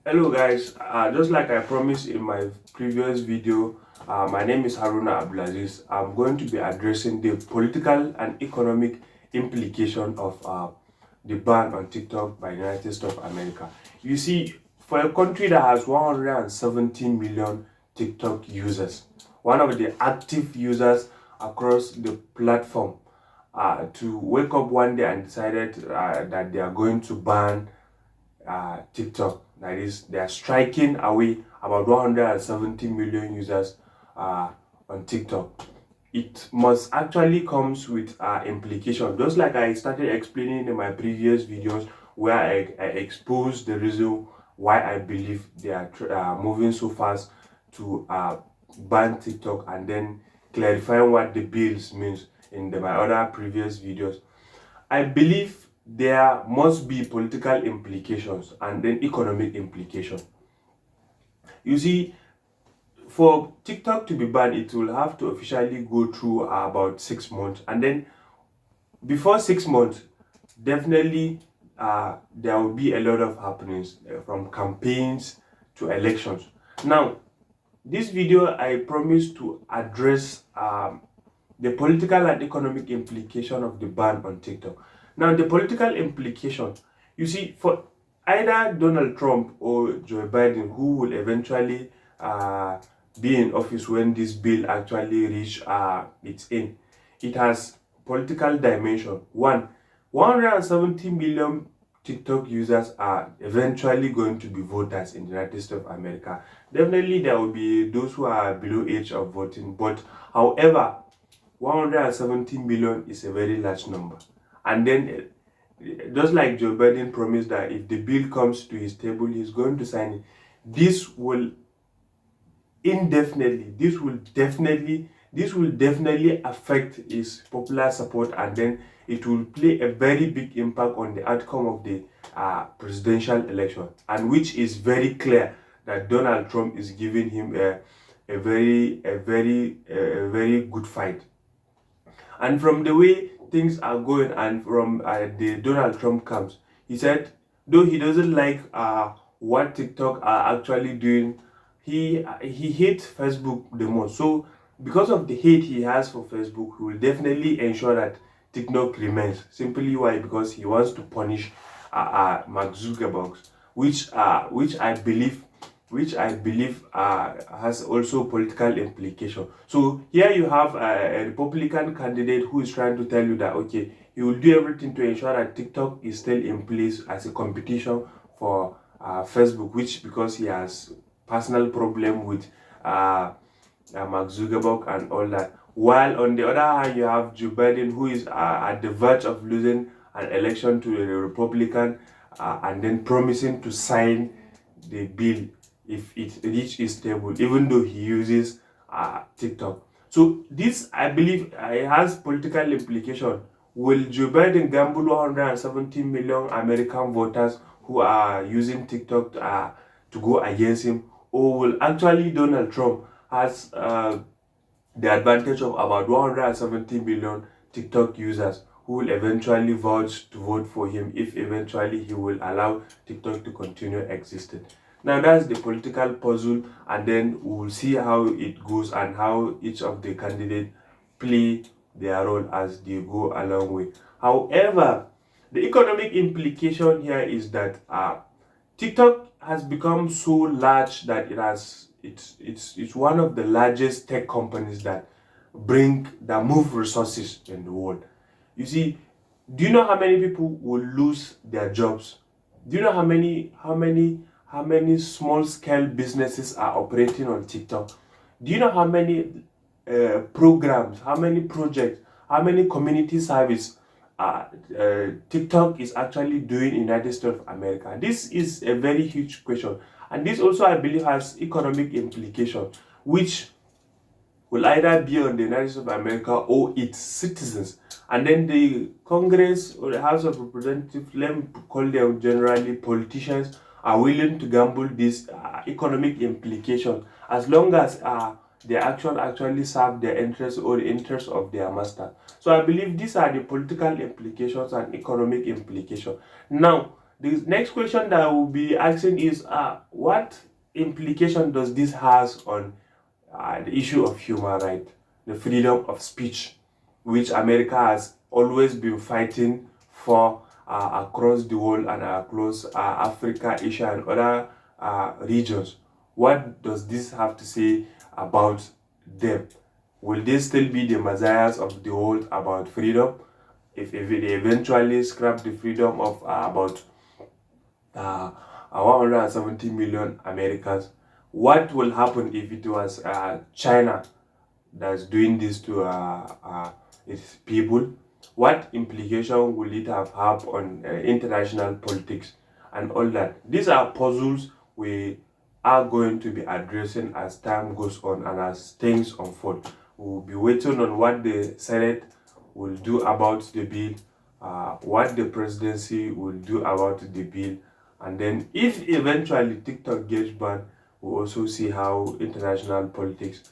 Hello guys, just like I promised in my previous video, my name is Haruna Abdulaziz. I'm going to be addressing the political and economic implication of the ban on TikTok by the United States of America. You see, for a country that has 117 million TikTok users, one of the active users across the platform, to wake up one day and decided that they are going to ban TikTok. That is, they are striking away about 170 million users on TikTok. It must actually comes with implication. Just like I started explaining in my previous videos, where I exposed the reason why I believe they are moving so fast to ban TikTok, and then clarifying what the bills means in my other previous videos. I believe there must be political implications and then economic implications. You see, for TikTok to be banned, it will have to officially go through about 6 months, and then before 6 months, definitely there will be a lot of happenings from campaigns to elections. Now, this video I promise to address the political and economic implication of the ban on TikTok. Now, the political implication, you see, for either Donald Trump or Joe Biden, who will eventually be in office when this bill actually reach its end, it has political dimension. 170 million TikTok users are eventually going to be voters in the United States of America. Definitely, there will be those who are below age of voting, but however, 170 million is a very large number. And then, just like Joe Biden promised that if the bill comes to his table, he's going to sign it. This will indefinitely, this will definitely affect his popular support, and then it will play a very big impact on the outcome of the presidential election, and which is very clear that Donald Trump is giving him a very good fight. And from the way things are going, and from the Donald Trump comes, he said, though he doesn't like what TikTok are actually doing, he hates Facebook the most. So because of the hate he has for Facebook, he will definitely ensure that TikTok remains. Simply why? Because he wants to punish Mark Zuckerberg, which I believe has also political implication. So here you have a Republican candidate who is trying to tell you that, okay, he will do everything to ensure that TikTok is still in place as a competition for Facebook, which, because he has personal problem with Mark Zuckerberg and all that. While on the other hand, you have Joe Biden, who is at the verge of losing an election to a Republican, and then promising to sign the bill if it reaches its table, even though he uses TikTok. So this, I believe, it has political implication. Will Joe Biden gamble 170 million American voters who are using TikTok to go against him, or will actually Donald Trump has the advantage of about 170 million TikTok users who will eventually vouch to vote for him if eventually he will allow TikTok to continue existing? Now, that's the political puzzle, and then we'll see how it goes and how each of the candidates play their role as they go along with. However, the economic implication here is that TikTok has become so large that it's one of the largest tech companies that move resources in the world. You see, do you know how many people will lose their jobs? Do you know how many small scale businesses are operating on TikTok? Do you know how many programs, how many projects, how many community service TikTok is actually doing in the United States of America? This is a very huge question, and this also, I believe, has economic implication, which will either be on the United States of America or its citizens. And then the Congress or the House of Representatives, let me call them generally politicians, are willing to gamble this economic implication, as long as their action actually serve their interests or the interests of their master. So I believe these are the political implications and economic implications. Now, The next question that I will be asking is, what implication does this has on the issue of human right, the freedom of speech, which America has always been fighting for across the world and across Africa, Asia, and other regions. What does this have to say about them? Will they still be the messiahs of the world about freedom? If they eventually scrap the freedom of about uh, 170 million Americans, what will happen if it was China that's doing this to its people? What implication will it have on international politics and all that? These are puzzles we are going to be addressing as time goes on and as things unfold. We'll be waiting on what the Senate will do about the bill, what the presidency will do about the bill, and then if eventually TikTok gets banned, we'll also see how international politics